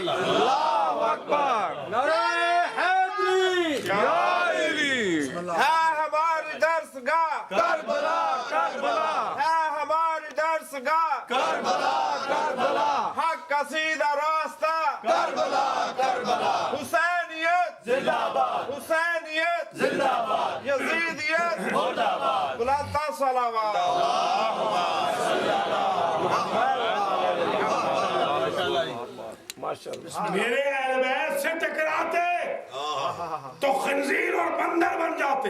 اللہ اکبر، نعرہ حیدری، ہے ہماری درسگاہ کربلا کربلا، ہے ہماری درسگاہ کربلا کربلا، حق کا سیدھا راستہ کربلا کربلا، حسینیت زندہ باد حسینیت زندہ باد، یزیدیت مرد آباد، بلند صلوات میرے اہل بیت سے ٹکراتے تو خنزیر اور بندر بن جاتے،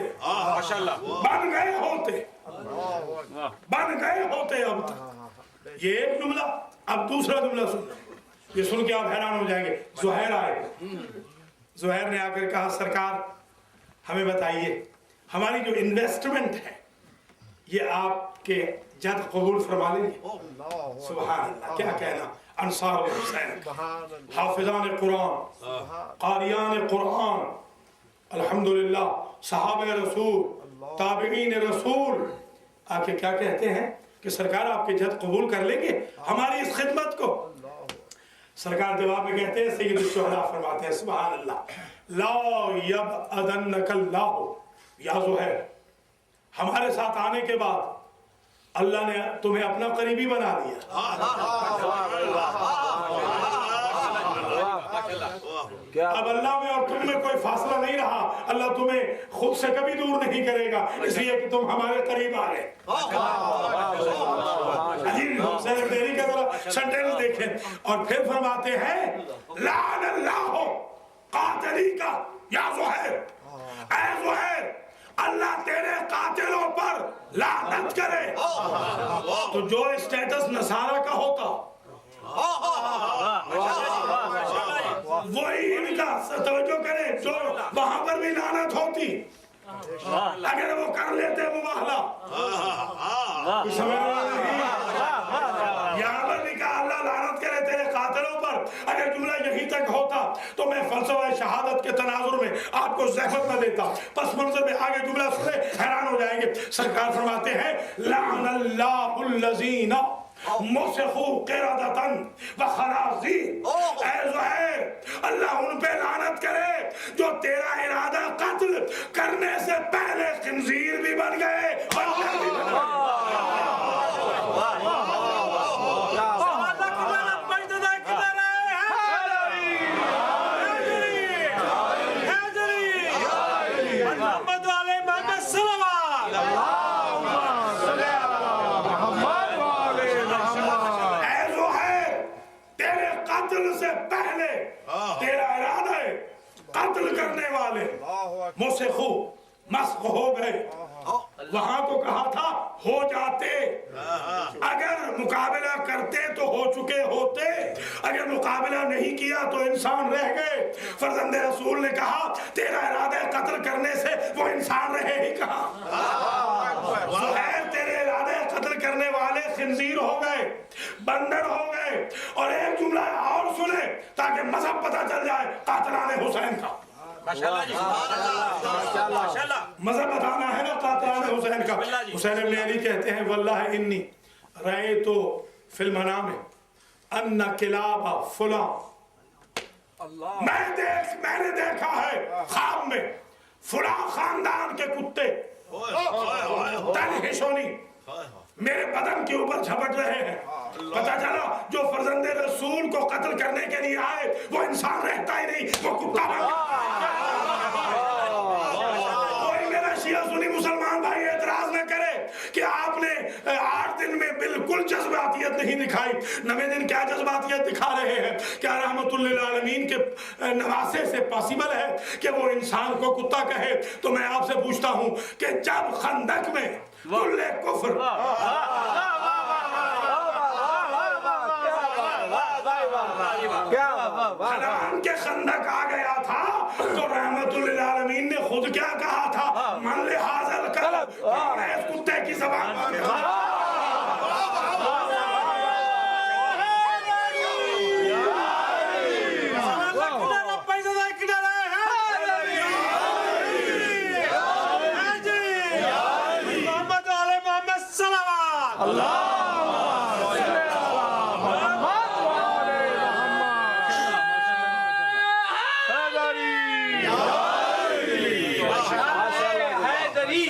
بن گئے ہوتے اب تک۔ یہ ایک جملہ، اب دوسرا جملہ سن، یہ سن کے آپ حیران ہو جائیں گے۔ زہیر آئے، زہیر نے آ کر کہا سرکار ہمیں بتائیے ہماری جو انویسٹمنٹ ہے یہ آپ کے جد قبول فرما لیں گے؟ سبحان اللہ، کیا کہنا انصار الحسین، حافظان قرآن، قاریان قرآن، الحمدللہ صحابہ رسول، تابعین رسول آ کے کیا کہتے ہیں کہ سرکار آپ کے جد قبول کر لیں گے ہماری اس خدمت کو؟ سرکار جواب میں کہتے ہیں، سید الشہداء فرماتے ہیں سبحان اللہ، لا یبعدنک اللہ یا زہیر، ہمارے ساتھ آنے کے بعد اللہ نے تمہیں اپنا قریبی بنا دیا۔ اب اللہ میں اور تم میں کوئی فاصلہ نہیں رہا، اللہ تمہیں خود سے کبھی دور نہیں کرے گا، اس لیے کہ تم ہمارے قریب آ گئے۔ عجیب حسین تیری کا ذرا سنٹینس دیکھیں، اور پھر فرماتے ہیں لعن اللہ قاتلی کا یا زہیر، اے زہیر اللہ تیرے قاتلوں پر لعنت کرے۔ تو جو اسٹیٹس نصارہ کا ہوتا وہی ان کا توجہ کرے، جو وہاں پر بھی لعنت ہوتی اگر وہ کر لیتے مباہلہ۔ یہاں پر بھی کہا اللہ لعنت کرے تیرے قاتلوں پر، اگر جملہ یہی تک ہوتا تو میں فلسفہ شہادت کے تناظر میں آپ کو زحمت نہ دیتا۔ پس منظر میں آگے جملہ سنے حیران ہو جائیں گے۔ سرکار فرماتے ہیں لعن اللہ الذین مسخوا قردۃ وخنازیر، اے زہیر اللہ ان پہ لعنت کرے جو تیرا ارادہ قتل کرنے سے پہلے خنزیر بھی بن گئے، بندر بھی بن گئے۔ قتل کرنے والے مسخو مسخ ہو گئے، وہاں تو کہا تھا ہو جاتے، اگر مقابلہ کرتے تو ہو چکے ہوتے، اگر مقابلہ نہیں کیا تو انسان رہ گئے۔ فرزند رسول نے کہا تیرا ارادہ قتل کرنے سے وہ انسان رہے ہی کہاں۔ زہیر تیرے ارادہ قتل کرنے والے خنزیر ہو گئے، بندر ہو گئے۔ اور ایک جملہ اور سنے تاکہ مذہب پتہ چل جائے قاتلان حسین کا، مذہب بتانا ہے نا قاتلان حسین کا۔ حسین ابن علی کہتے ہیں واللہ انی رأیت فی المنام ان کلاب فلاں، میں نے دیکھا ہے خواب میں فلاں خاندان کے کتے تنحشونی میرے بدن کے اوپر جھپٹ رہے ہیں۔ پتہ چلا جو فرزند رسول کو قتل کرنے کے لیے آئے وہ انسان رہتا ہی نہیں، وہ کتا بن کوئی میرا شیعہ سنی مسلمان بھائی اعتراض نہ کرے کہ آپ نے 8 دن میں بالکل جذباتیت نہیں دکھائی۔ 9ویں دن کیا جذباتیت دکھا رہے ہیں؟ کیا رحمت للعالمین کے نواسے سے پاسبل ہے کہ وہ انسان کو کتا کہے؟ تو میں آپ سے پوچھتا ہوں کہ جب خندق میں کل کفر خنان کے خندق آ گیا تھا تو رحمت للعالمین نے خود کیا کہا تھا؟ من لحاظ القلب، کون ہے اس کتے کی زبان میں؟